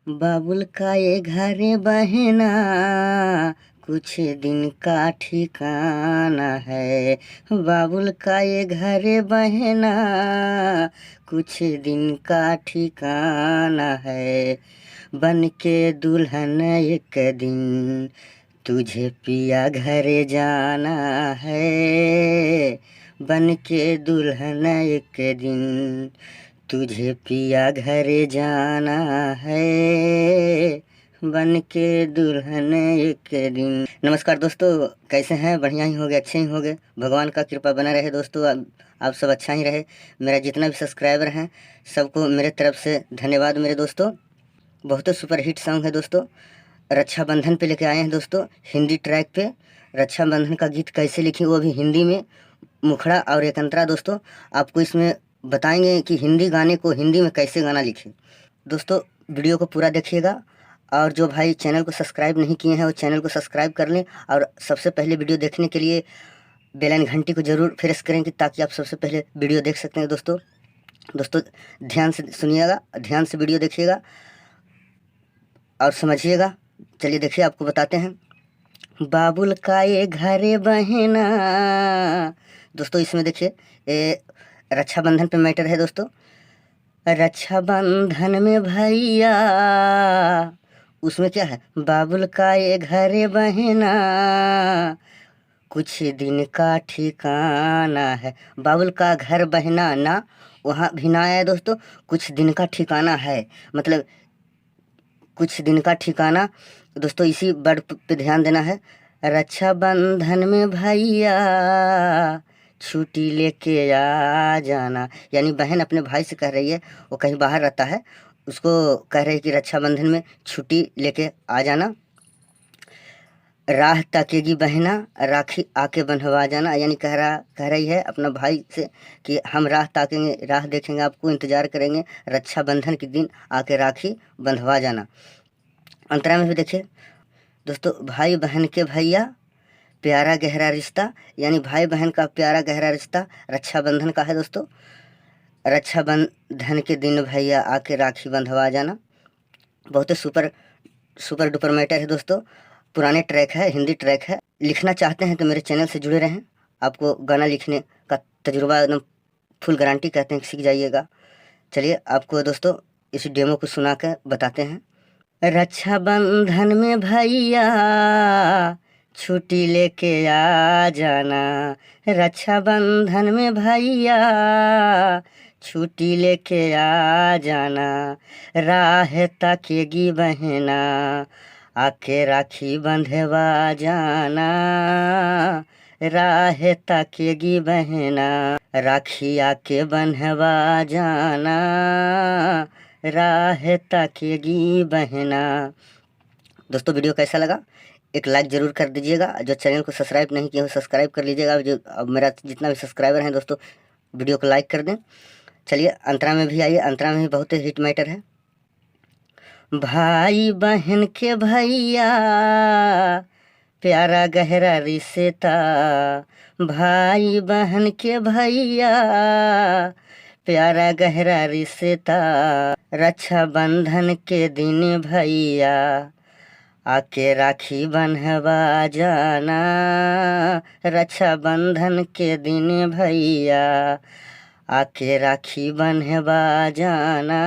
बाबुल का ये घरे बहना कुछ दिन का ठिकाना है। बाबुल का ये घरे बहना कुछ दिन का ठिकाना है। बन के दुल्हन एक दिन तुझे पिया घरे जाना है। बन के दुल्हन एक दिन तुझे पिया घरे जाना है। बन के दुल्हन एक दिन। नमस्कार दोस्तों, कैसे हैं? बढ़िया ही होंगे, अच्छे ही होंगे। भगवान का कृपा बना रहे दोस्तों, आप सब अच्छा ही रहे। मेरा जितना भी सब्सक्राइबर हैं सबको मेरे तरफ से धन्यवाद मेरे दोस्तों। बहुत ही सुपर हिट सॉन्ग है दोस्तों। रक्षाबंधन पे लेके आए हैं दोस्तों, हिंदी ट्रैक पे। रक्षाबंधन का गीत कैसे लिखी, वो भी हिंदी में, मुखड़ा और एकंतरा दोस्तों। आपको इसमें बताएंगे कि हिंदी गाने को हिंदी में कैसे गाना लिखे। दोस्तों वीडियो को पूरा देखिएगा, और जो भाई चैनल को सब्सक्राइब नहीं किए हैं वो चैनल को सब्सक्राइब कर लें, और सबसे पहले वीडियो देखने के लिए बेल आइकन घंटी को ज़रूर प्रेस करें कि ताकि आप सबसे पहले वीडियो देख सकते हैं दोस्तों। दोस्तों ध्यान से सुनिएगा, ध्यान से वीडियो देखिएगा और समझिएगा। चलिए देखिए, आपको बताते हैं। बाबुल का ये घरे बहना दोस्तों, इसमें देखिए ये रक्षाबंधन पे मैटर है दोस्तों। रक्षाबंधन में भैया, उसमें क्या है, बाबुल का ये घरे बहना कुछ दिन का ठिकाना है। बाबुल का घर बहना ना, वहाँ भी ना आया दोस्तों, कुछ दिन का ठिकाना है, मतलब कुछ दिन का ठिकाना दोस्तों। इसी वर्ड पे ध्यान देना है। रक्षाबंधन में भैया छुट्टी लेके आ जाना, यानी बहन अपने भाई से कह रही है, वो कहीं बाहर रहता है, उसको कह रही है कि रक्षाबंधन में छुट्टी लेके आ जाना। राह ताकेगी बहना, राखी आके बंधवा जाना, यानी कह रही है अपना भाई से कि हम राह ताकेंगे, राह देखेंगे, आपको इंतज़ार करेंगे, रक्षाबंधन के दिन आके राखी बंधवा जाना। अंतरा में भी देखिए दोस्तों, भाई बहन के भैया प्यारा गहरा रिश्ता, यानी भाई बहन का प्यारा गहरा रिश्ता रक्षाबंधन का है दोस्तों। रक्षाबंधन के दिन भैया आके राखी बंधवा जाना, बहुत ही सुपर डुपर मैटर है दोस्तों। पुराने ट्रैक है, हिंदी ट्रैक है। लिखना चाहते हैं तो मेरे चैनल से जुड़े रहें, आपको गाना लिखने का तजुर्बा एकदम फुल गारंटी कहते हैं, सीख जाइएगा। चलिए आपको दोस्तों इस डेमो को सुना कर बताते हैं। रक्षाबंधन में भैया छुट्टी लेके आ जाना, रक्षाबंधन में भैया छुट्टी लेके आ जाना। राह ताकेगी बहना आके राखी बंधवा जाना, राह ताकेगी बहना राखी आके बंधवा जाना, राह ताकेगी बहना। दोस्तों वीडियो कैसा लगा एक लाइक ज़रूर कर दीजिएगा। जो चैनल को सब्सक्राइब नहीं किया हो सब्सक्राइब कर लीजिएगा। जो अब मेरा जितना भी सब्सक्राइबर हैं दोस्तों, वीडियो को लाइक कर दें। चलिए अंतरा में भी आइए, अंतरा में भी बहुत ही हिट मैटर है। भाई बहन के भैया प्यारा गहरा रिश्ता, भाई बहन के भैया प्यारा गहरा रिश्ता। रक्षाबंधन के दिन भैया आके राखी बंधवा जाना, रक्षाबंधन के दिन भैया आके राखी बंधवा जाना,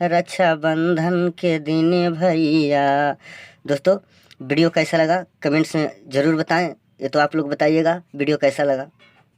रक्षाबंधन के दिन भैया। दोस्तों वीडियो कैसा लगा कमेंट्स में ज़रूर बताएं, ये तो आप लोग बताइएगा वीडियो कैसा लगा।